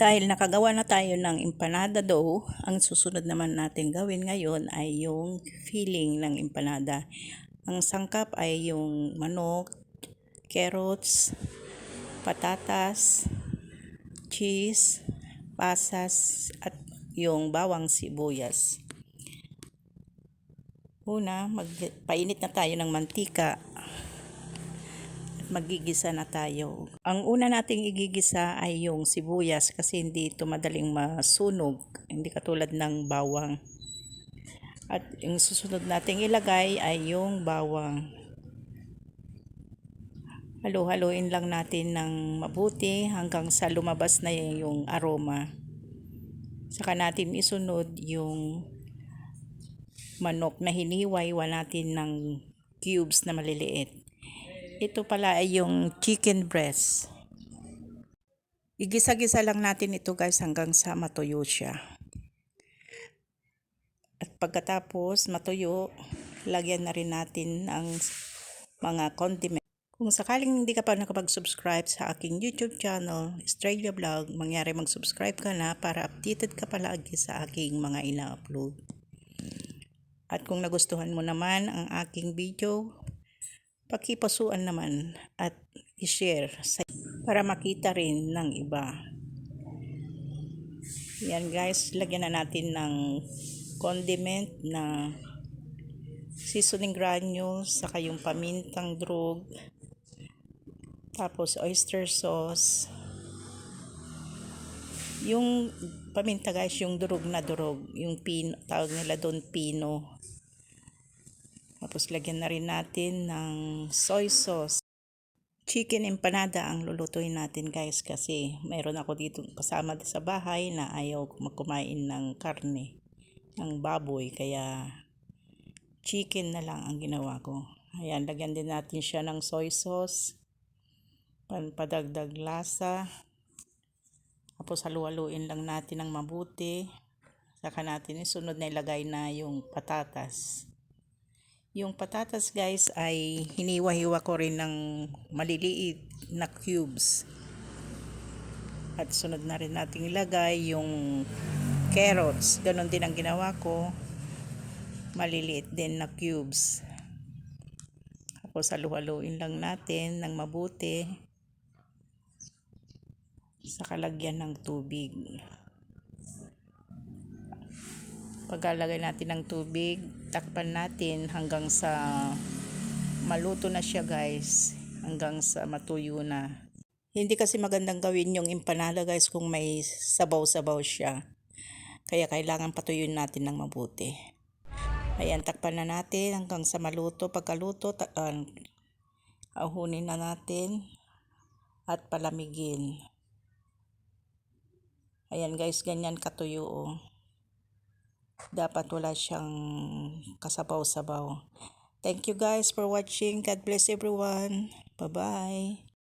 Dahil nakagawa na tayo ng empanada dough, ang susunod naman natin gawin ngayon ay yung filling ng empanada. Ang sangkap ay yung manok, carrots, patatas, cheese, pasas, at yung bawang sibuyas. Una, magpainit na tayo ng mantika. Magigisa na tayo. Ang una nating igigisa ay yung sibuyas kasi hindi ito madaling masunog, hindi katulad ng bawang. At yung susunod nating ilagay ay yung bawang. Halo-haloin lang natin ng mabuti hanggang sa lumabas na yung aroma. Saka natin isunod yung manok na hiniwa natin ng cubes na maliliit. Ito pala ay yung chicken breast. Igisa-gisa lang natin ito guys hanggang sa matuyo siya. At pagkatapos matuyo, lagyan na rin natin ang mga condiment. Kung sakaling hindi ka pa nakapag-subscribe sa aking YouTube channel, Estrella Vlog, mangyari mag-subscribe ka na para updated ka palagi sa aking mga ina-upload. At kung nagustuhan mo naman ang aking video, pakipasuan naman at i-share para makita rin ng iba. Yan guys, lagyan na natin ng condiment na seasoning granules, saka yung pamintang durog, tapos oyster sauce. Yung paminta guys, yung durog na durog, yung pino, tawag nila doon pino. Tapos lagyan na rin natin ng soy sauce. Chicken empanada ang lulutuin natin guys kasi mayroon ako dito kasama sa bahay na ayaw kumain ng karne, ng baboy, kaya chicken na lang ang ginawa ko. Ayan, lagyan din natin siya ng soy sauce, padagdag lasa. Tapos halu-haluin lang natin ng mabuti. Saka natin isunod na ilagay na yung patatas. Yung patatas guys ay hiniwa-hiwa ko rin ng maliliit na cubes. At sunod na rin natin ilagay yung carrots. Ganon din ang ginawa ko. Maliliit din na cubes. Tapos halu-haluin lang natin ng mabuti. Saka lagyan ng tubig. Pagkalagay natin ng tubig, takpan natin hanggang sa maluto na siya guys, hanggang sa matuyo na. Hindi kasi magandang gawin yung empanada guys kung may sabaw-sabaw siya, kaya kailangan patuyuin natin ng mabuti. Ayan, takpan na natin hanggang sa maluto. Pagkaluto, ahunin na natin at palamigin. Ayan guys, ganyan katuyo oh. Dapat wala siyang kasabaw-sabaw. Thank you guys for watching. God bless everyone. Bye-bye.